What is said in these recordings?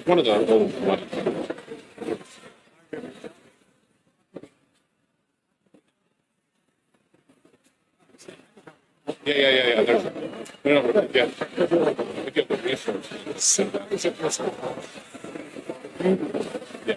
one of the old ones. Yeah. There's, no, yeah. We get the resources. Yeah.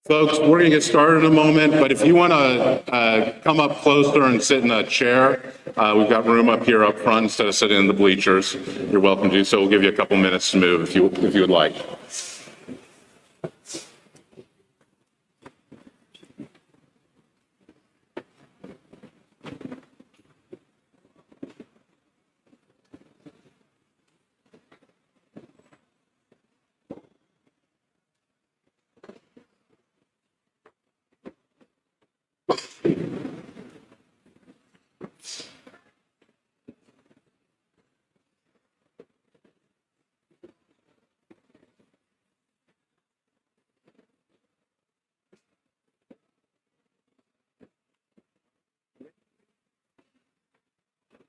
Folks, we're going to get started in a moment, but if you want to come up closer and sit in a chair, we've got room up here up front instead of sitting in the bleachers. You're welcome to do so. We'll give you a couple minutes to move if you would like.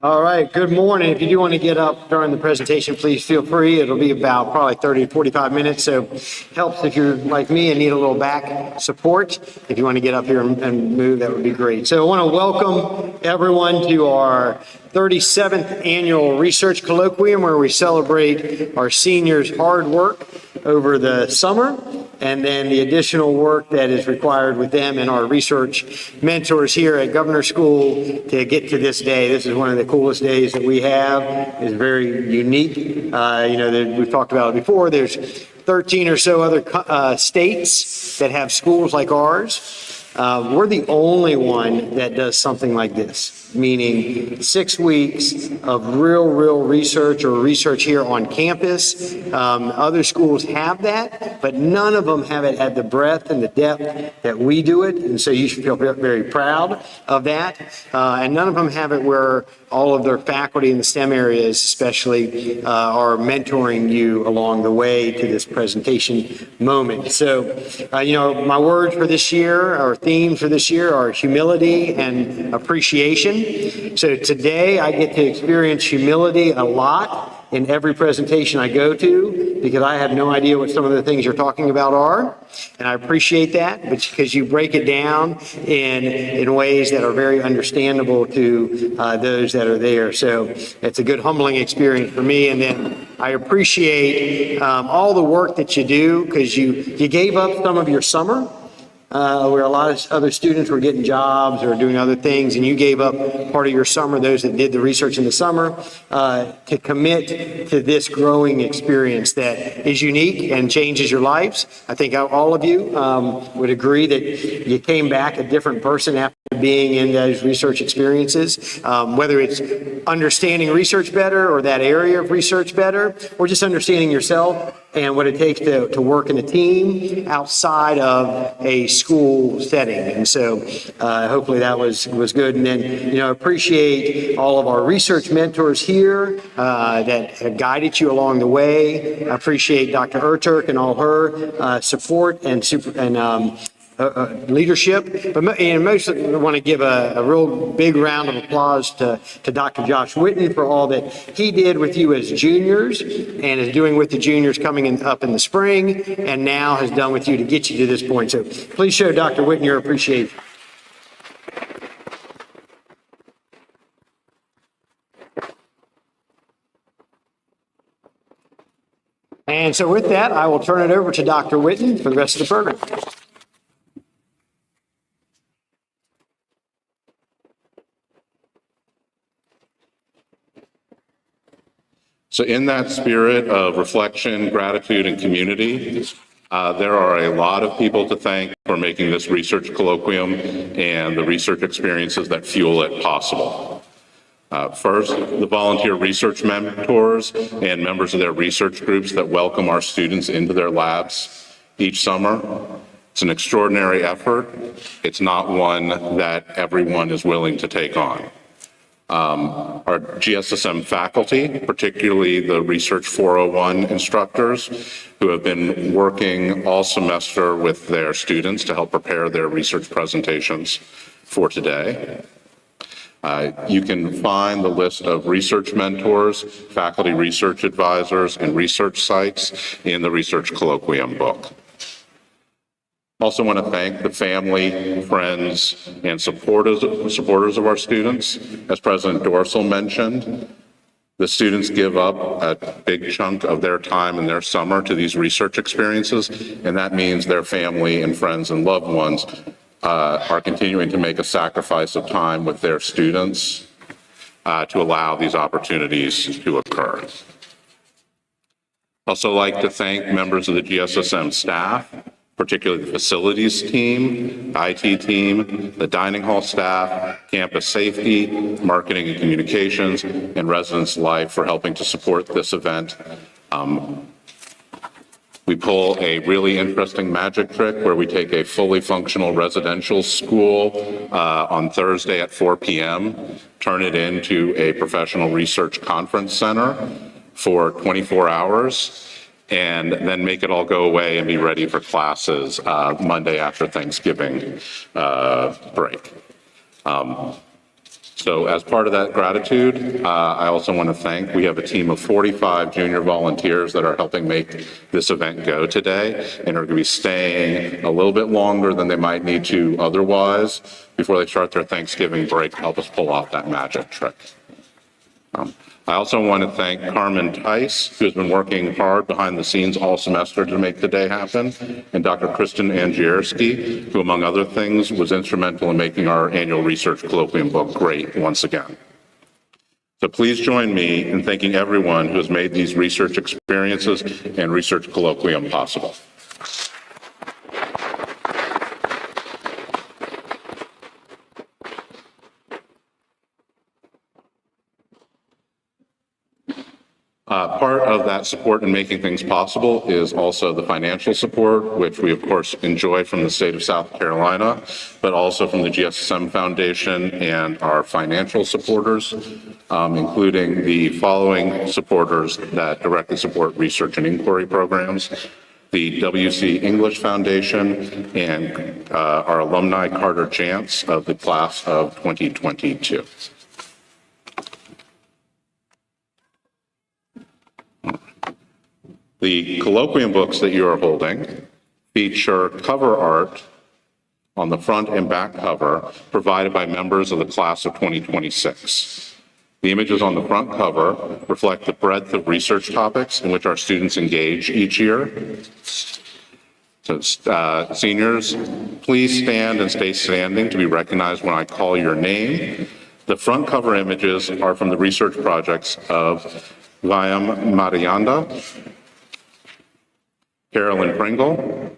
All right, good morning. If you do want to get up during the presentation, please feel free. It'll be about probably 30 to 45 minutes, so helps if you're like me and need a little back support. If you want to get up here and move, that would be great. So I want to welcome everyone to our 37th annual research colloquium, where we celebrate our seniors' hard work over the summer and then the additional work that is required with them and our research mentors here at Governor School to get to this day. This is one of the coolest days that we have. It's very unique. We've talked about it before. There's 13 or so other states that have schools like ours. We're the only one that does something like this, meaning 6 weeks of real research or research here on campus. Other schools have that, but none of them have it at the breadth and the depth that we do it. And so you should feel very proud of that. And none of them have it where all of their faculty in the STEM areas especially are mentoring you along the way to this presentation moment. So, my words for this year, our themes for this year are humility and appreciation. So today I get to experience humility a lot in every presentation I go to, because I have no idea what some of the things you're talking about are. And I appreciate that, but because you break it down in ways that are very understandable to those that are there. So it's a good humbling experience for me. And then I appreciate all the work that you do, because you gave up some of your summer, where a lot of other students were getting jobs or doing other things, and you gave up part of your summer, those that did the research in the summer, to commit to this growing experience that is unique and changes your lives. I think all of you would agree that you came back a different person after being in those research experiences, whether it's understanding research better or that area of research better, or just understanding yourself and what it takes to work in a team outside of a school setting. And so hopefully that was good. And then, appreciate all of our research mentors here that have guided you along the way. I appreciate Dr. Erturk and all her support and leadership, but most I want to give a real big round of applause to Dr. Josh Whitten for all that he did with you as juniors and is doing with the juniors coming up in the spring, and now has done with you to get you to this point. So please show Dr. Whitten your appreciation. And so with that, I will turn it over to Dr. Whitten for the rest of the program. So in that spirit of reflection, gratitude, and community, there are a lot of people to thank for making this research colloquium and the research experiences that fuel it possible. First, the volunteer research mentors and members of their research groups that welcome our students into their labs each summer. It's an extraordinary effort. It's not one that everyone is willing to take on. Our GSSM faculty, particularly the Research 401 instructors, who have been working all semester with their students to help prepare their research presentations for today. You can find the list of research mentors, faculty research advisors, and research sites in the Research Colloquium book. Also want to thank the family, friends, and supporters of our students. As President Dorsal mentioned, The students give up a big chunk of their time and their summer to these research experiences, and that means their family and friends and loved ones are continuing to make a sacrifice of time with their students to allow these opportunities to occur. Also like to thank members of the GSSM staff, particularly the facilities team, IT team, the dining hall staff, campus safety, marketing and communications, and residence life for helping to support this event. We pull a really interesting magic trick where we take a fully functional residential school on Thursday at 4 p.m., turn it into a professional research conference center for 24 hours, and then make it all go away and be ready for classes Monday after Thanksgiving break. So as part of that gratitude, I also want to thank, we have a team of 45 junior volunteers that are helping make this event go today and are going to be staying a little bit longer than they might need to otherwise before they start their Thanksgiving break to help us pull off that magic trick. I also want to thank Carmen Tice, who has been working hard behind the scenes all semester to make the day happen, and Dr. Kristen Angierski, who, among other things, was instrumental in making our annual research colloquium book great once again. So please join me in thanking everyone who has made these research experiences and research colloquium possible. Part of that support in making things possible is also the financial support, which we of course enjoy from the state of South Carolina, but also from the GSSM Foundation and our financial supporters, including the following supporters that directly support research and inquiry programs: the WC English Foundation and our alumni Carter Chance of the class of 2022. The colloquium books that you are holding feature cover art on the front and back cover provided by members of the class of 2026. The images on the front cover reflect the breadth of research topics in which our students engage each year. So, seniors, please stand and stay standing to be recognized when I call your name. The front cover images are from the research projects of Vyam Marianda, Carolyn Pringle,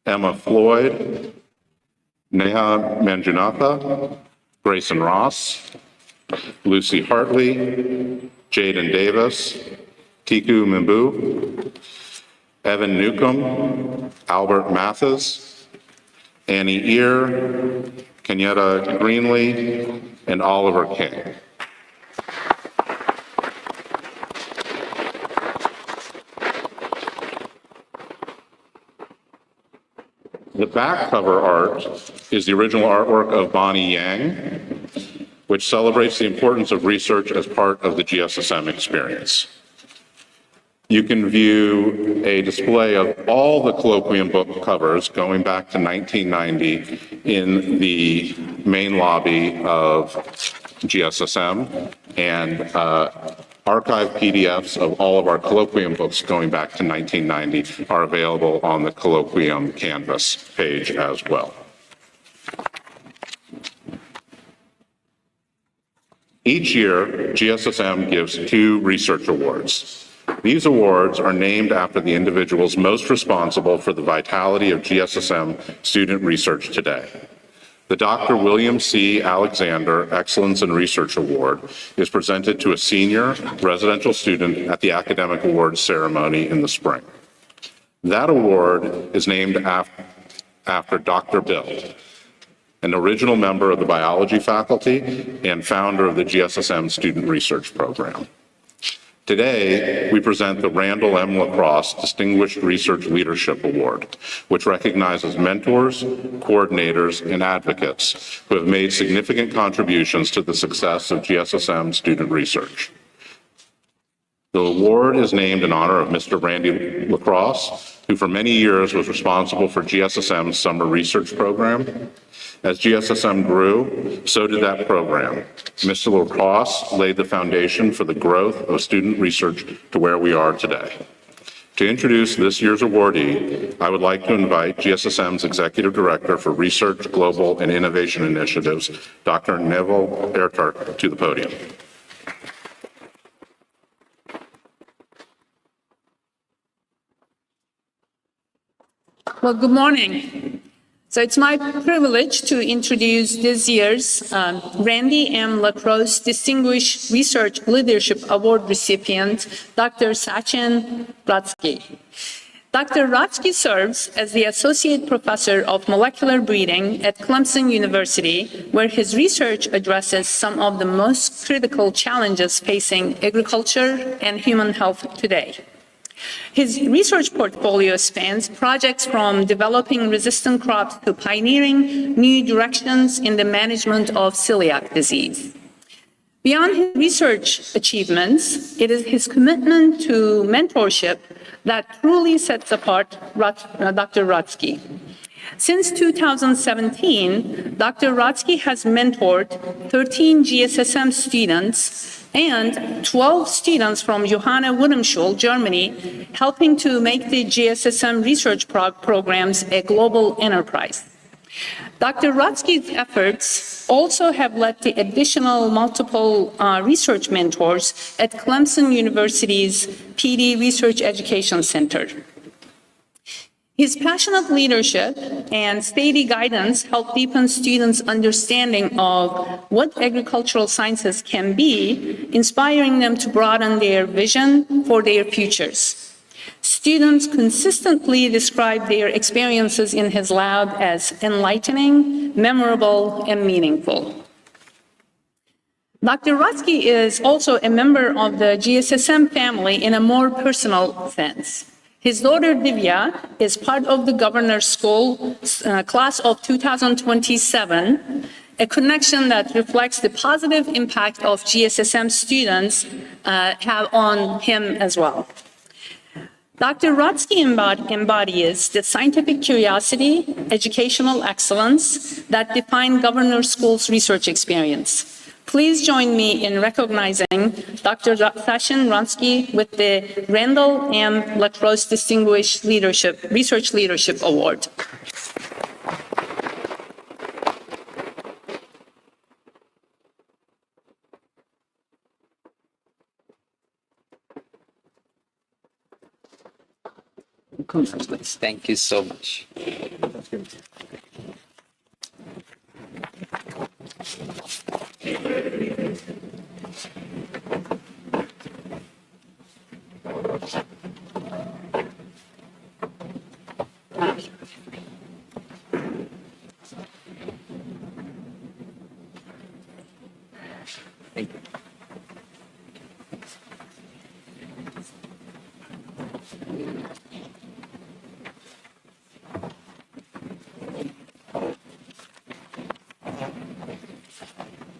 Emma Floyd, Neha Manjunatha, Grayson Ross, Lucy Hartley, Jaden Davis, Tiku Mimbu, Evan Newcomb, Albert Mathis, Annie Ear, Kenyatta Greenlee, and Oliver King. The back cover art is the original artwork of Bonnie Yang, which celebrates the importance of research as part of the GSSM experience. You can view a display of all the colloquium book covers going back to 1990 in the main lobby of GSSM, and archived PDFs of all of our colloquium books going back to 1990 are available on the colloquium Canvas page as well. Each year, GSSM gives 2 research awards. These awards are named after the individuals most responsible for the vitality of GSSM student research today. The Dr. William C. Alexander Excellence in Research Award is presented to a senior residential student at the Academic Awards ceremony in the spring. That award is named after Dr. Bill, an original member of the biology faculty and founder of the GSSM Student Research Program. Today, we present the Randall M. Lacrosse Distinguished Research Leadership Award, which recognizes mentors, coordinators, and advocates who have made significant contributions to the success of GSSM student research. The award is named in honor of Mr. Randy Lacrosse, who for many years was responsible for GSSM's summer research program. As GSSM grew, so did that program. Mr. Lacrosse laid the foundation for the growth of student research to where we are today. To introduce this year's awardee, I would like to invite GSSM's Executive Director for Research, Global, and Innovation Initiatives, Dr. Neville Ertark, to the podium. Well, good morning. So it's my privilege to introduce this year's Randy M. Lacrosse Distinguished Research Leadership Award recipient, Dr. Sachin Ratsky. Dr. Ratsky serves as the Associate Professor of Molecular Breeding at Clemson University, where his research addresses some of the most critical challenges facing agriculture and human health today. His research portfolio spans projects from developing resistant crops to pioneering new directions in the management of celiac disease. Beyond his research achievements, it is his commitment to mentorship that truly sets apart Dr. Ratsky. Since 2017, Dr. Ratsky has mentored 13 GSSM students and 12 students from Johanna Wudemschul, Germany, helping to make the GSSM research programs a global enterprise. Dr. Ratsky's efforts also have led to additional multiple research mentors at Clemson University's PD Research Education Center. His passionate leadership and steady guidance help deepen students' understanding of what agricultural sciences can be, inspiring them to broaden their vision for their futures. Students consistently describe their experiences in his lab as enlightening, memorable, and meaningful. Dr. Ratsky is also a member of the GSSM family in a more personal sense. His daughter, Divya, is part of the Governor's School class of 2027, a connection that reflects the positive impact of GSSM students have on him as well. Dr. Ratsky embodies the scientific curiosity, educational excellence that define Governor's School's research experience. Please join me in recognizing Dr. Sachin Ratsky with the Randall M. Lacrosse Distinguished Research Leadership Award. Congratulations. Thank you so much. Thank you.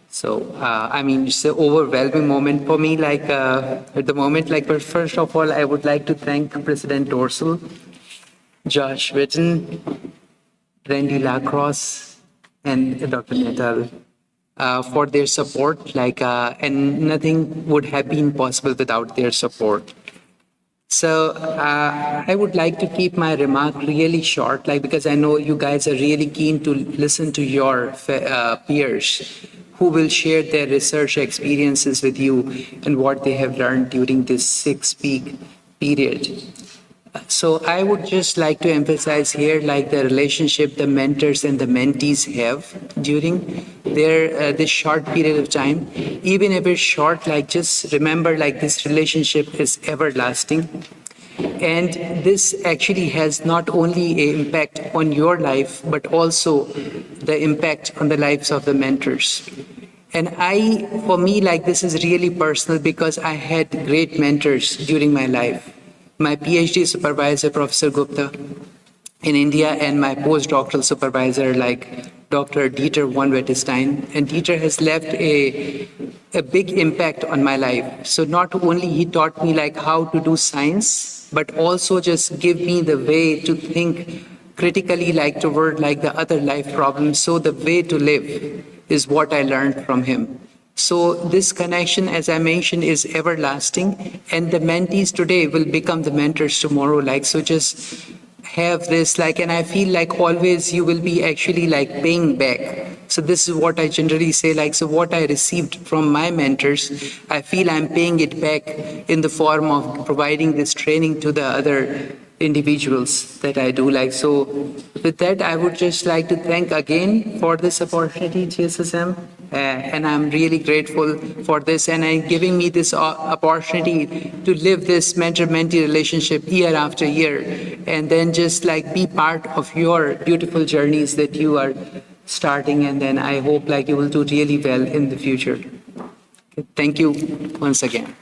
So, I mean, it's an overwhelming moment for me. Like, at the moment, like, but first of all, I would like to thank President Dorsal, Josh Witten, Randy Lacrosse, and Dr. Natal for their support. Like, and nothing would have been possible without their support. So I would like to keep my remark really short, like, because I know you guys are really keen to listen to your peers who will share their research experiences with you and what they have learned during this 6-week period. So I would just like to emphasize here, like, the relationship the mentors and the mentees have during their this short period of time. Even if it's short, like, just remember, like, this relationship is everlasting. And this actually has not only an impact on your life, but also the impact on the lives of the mentors. And for me, like, this is really personal because I had great mentors during my life. My PhD supervisor, Professor Gupta, in India, and my postdoctoral supervisor, like Dr. Dieter von Wettestein. And Dieter has left a a big impact on my life. So not only he taught me like how to do science, but also just give me the way to think critically like toward like the other life problems. So the way to live is what I learned from him. So this connection, as I mentioned, is everlasting, and the mentees today will become the mentors tomorrow. Like, so just have this, like, and I feel like always you will be actually like paying back. So this is what I generally say, like, so what I received from my mentors, I feel I'm paying it back in the form of providing this training to the other individuals that I do. Like, so with that, I would just like to thank again for this opportunity, GSSM. And I'm really grateful for this and giving me this opportunity to live this mentor-mentee relationship year after year, and then just like be part of your beautiful journeys that you are starting, and then I hope like you will do really well in the future. Thank you once again.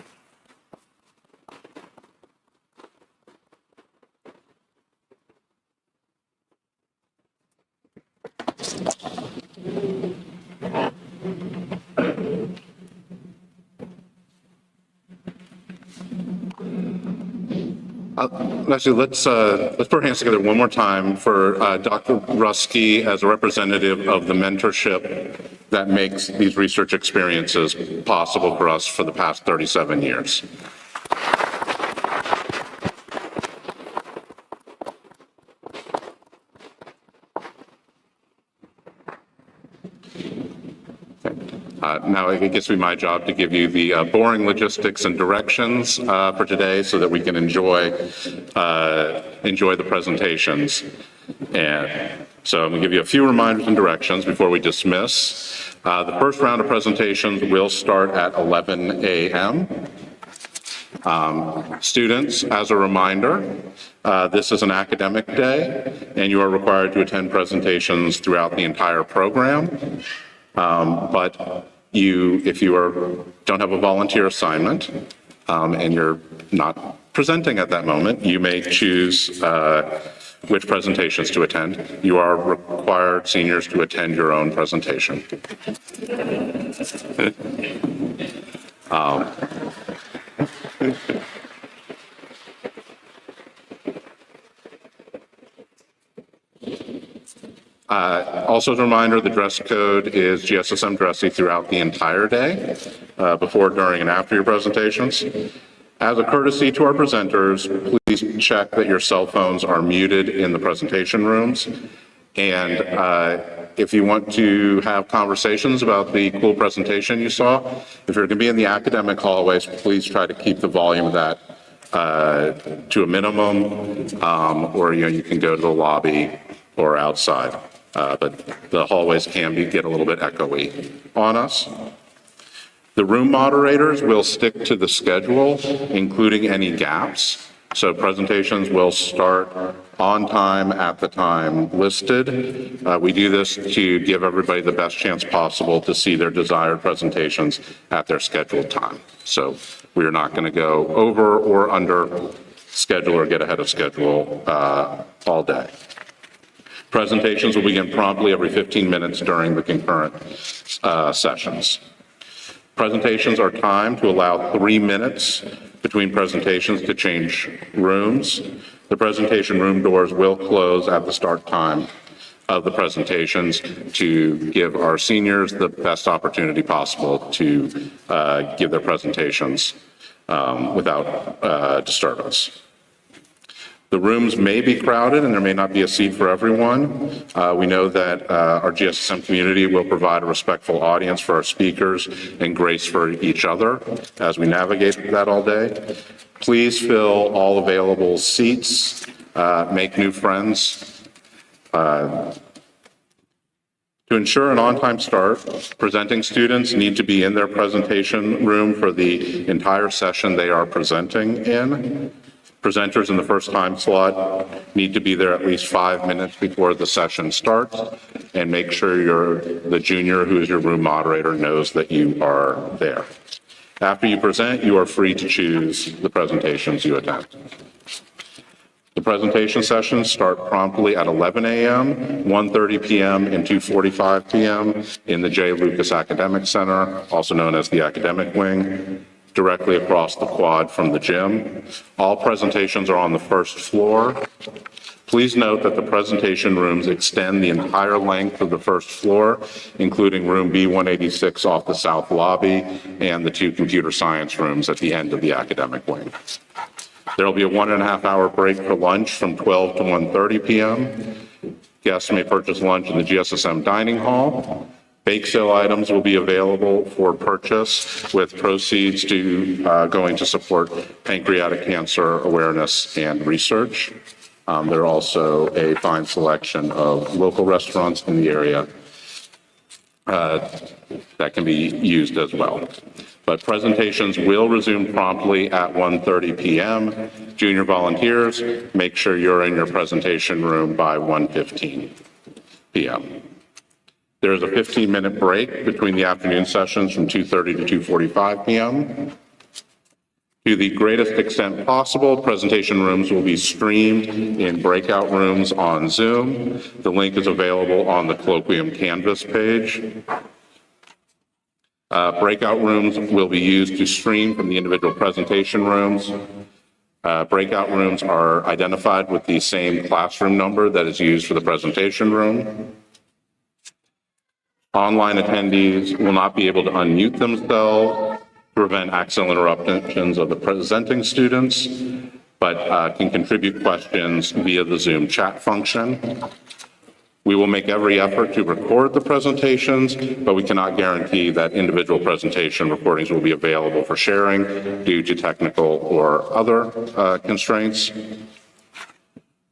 Actually, let's put our hands together one more time for Dr. Rusky as a representative of the mentorship that makes these research experiences possible for us for the past 37 years. Now it gets to be my job to give you the boring logistics and directions for today so that we can enjoy the presentations. And so I'm going to give you a few reminders and directions before we dismiss. The first round of presentations will start at 11 a.m. Students, as a reminder, this is an academic day, and you are required to attend presentations throughout the entire program. But if you don't have a volunteer assignment and you're not presenting at that moment, you may choose which presentations to attend. You are required, seniors, to attend your own presentation. Also, as a reminder, the dress code is GSSM dressy throughout the entire day, before, during, and after your presentations. As a courtesy to our presenters, please check that your cell phones are muted in the presentation rooms. And if you want to have conversations about the cool presentation you saw, if you're going to be in the academic hallways, please try to keep the volume of that to a minimum, or you can go to the lobby or outside. But the hallways can get a little bit echoey on us. The room moderators will stick to the schedule, including any gaps. So presentations will start on time at the time listed. We do this to give everybody the best chance possible to see their desired presentations at their scheduled time. So we are not going to go over or under schedule or get ahead of schedule all day. Presentations will begin promptly every 15 minutes during the concurrent sessions. Presentations are timed to allow 3 minutes between presentations to change rooms. The presentation room doors will close at the start time of the presentations to give our seniors the best opportunity possible to give their presentations without disturbance. The rooms may be crowded and there may not be a seat for everyone. We know that our GSSM community will provide a respectful audience for our speakers and grace for each other as we navigate that all day. Please fill all available seats, make new friends. To ensure an on-time start, presenting students need to be in their presentation room for the entire session they are presenting in. Presenters in the first time slot need to be there at least 5 minutes before the session starts, and make sure the junior who is your room moderator knows that you are there. After you present, you are free to choose the presentations you attend. The presentation sessions start promptly at 11 a.m., 1:30 p.m., and 2:45 p.m. in the J. Lucas Academic Center, also known as the Academic Wing, directly across the quad from the gym. All presentations are on the first floor. Please note that the presentation rooms extend the entire length of the first floor, including room B186 off the south lobby and the two computer science rooms at the end of the academic wing. There will be a 1.5-hour break for lunch from 12 to 1:30 p.m. Guests may purchase lunch in the GSSM dining hall. Bake sale items will be available for purchase with proceeds going to support pancreatic cancer awareness and research. There are also a fine selection of local restaurants in the area that can be used as well. But presentations will resume promptly at 1:30 p.m. Junior volunteers, make sure you're in your presentation room by 1:15 p.m. There is a 15-minute break between the afternoon sessions from 2:30 to 2:45 p.m. To the greatest extent possible, presentation rooms will be streamed in breakout rooms on Zoom. The link is available on the Colloquium Canvas page. Breakout rooms will be used to stream from the individual presentation rooms. Breakout rooms are identified with the same classroom number that is used for the presentation room. Online attendees will not be able to unmute themselves to prevent accidental interruptions of the presenting students, but can contribute questions via the Zoom chat function. We will make every effort to record the presentations, but we cannot guarantee that individual presentation recordings will be available for sharing due to technical or other constraints.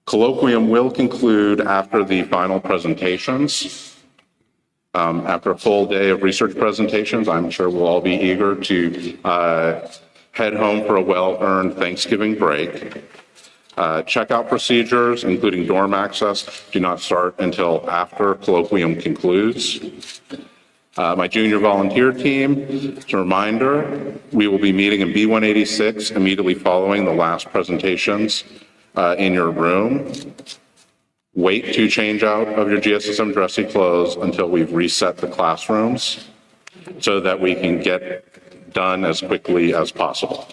Colloquium will conclude after the final presentations. After a full day of research presentations, I'm sure we'll all be eager to head home for a well-earned Thanksgiving break. Checkout procedures, including dorm access, do not start until after Colloquium concludes. My junior volunteer team, as a reminder, we will be meeting in B186 immediately following the last presentations in your room. Wait to change out of your GSSM dressy clothes until we've reset the classrooms so that we can get done as quickly as possible.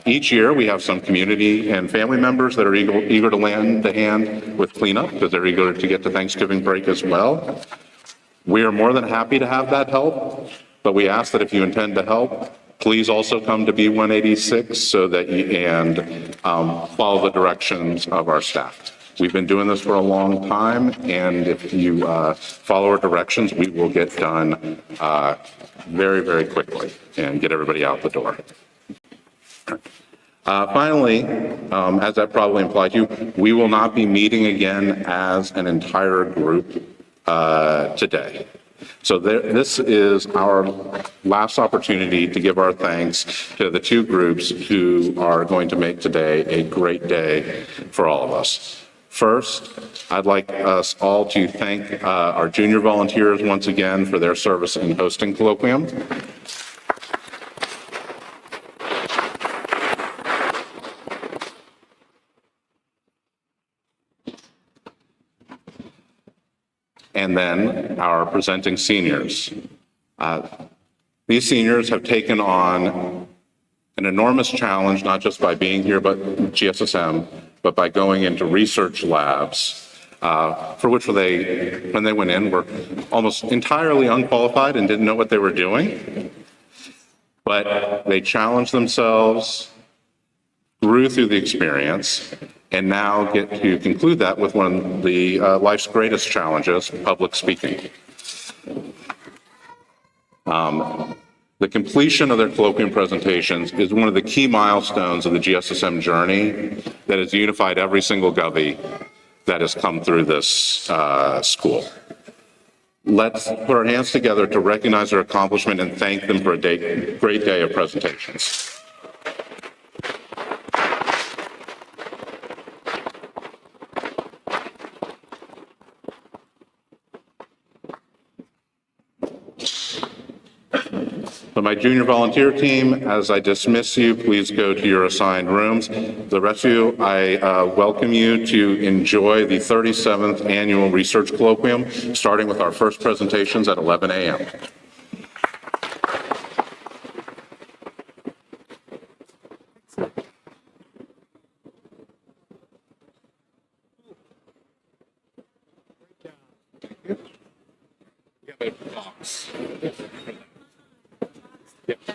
Each year, we have some community and family members that are eager to lend a hand with cleanup because they're eager to get to Thanksgiving break as well. We are more than happy to have that help, but we ask that if you intend to help, please also come to B186 so that you can follow the directions of our staff. We've been doing this for a long time, and if you follow our directions, we will get done very, very quickly and get everybody out the door. Finally, as that probably implied to you, we will not be meeting again as an entire group today. So this is our last opportunity to give our thanks to the two groups who are going to make today a great day for all of us. First, I'd like us all to thank our junior volunteers once again for their service in hosting Colloquium. And then our presenting seniors. These seniors have taken on an enormous challenge, not just by being here, but GSSM, but by going into research labs, for which they, when they went in, were almost entirely unqualified and didn't know what they were doing. But they challenged themselves, grew through the experience, and now get to conclude that with one of the life's greatest challenges, public speaking. The completion of their colloquium presentations is one of the key milestones of the GSSM journey that has unified every single Govey that has come through this school. Let's put our hands together to recognize their accomplishment and thank them for a great day of presentations. So my junior volunteer team, as I dismiss you, please go to your assigned rooms. The rest of you, I welcome you to enjoy the 37th Annual Research Colloquium, starting with our first presentations at 11 a.m. Yeah.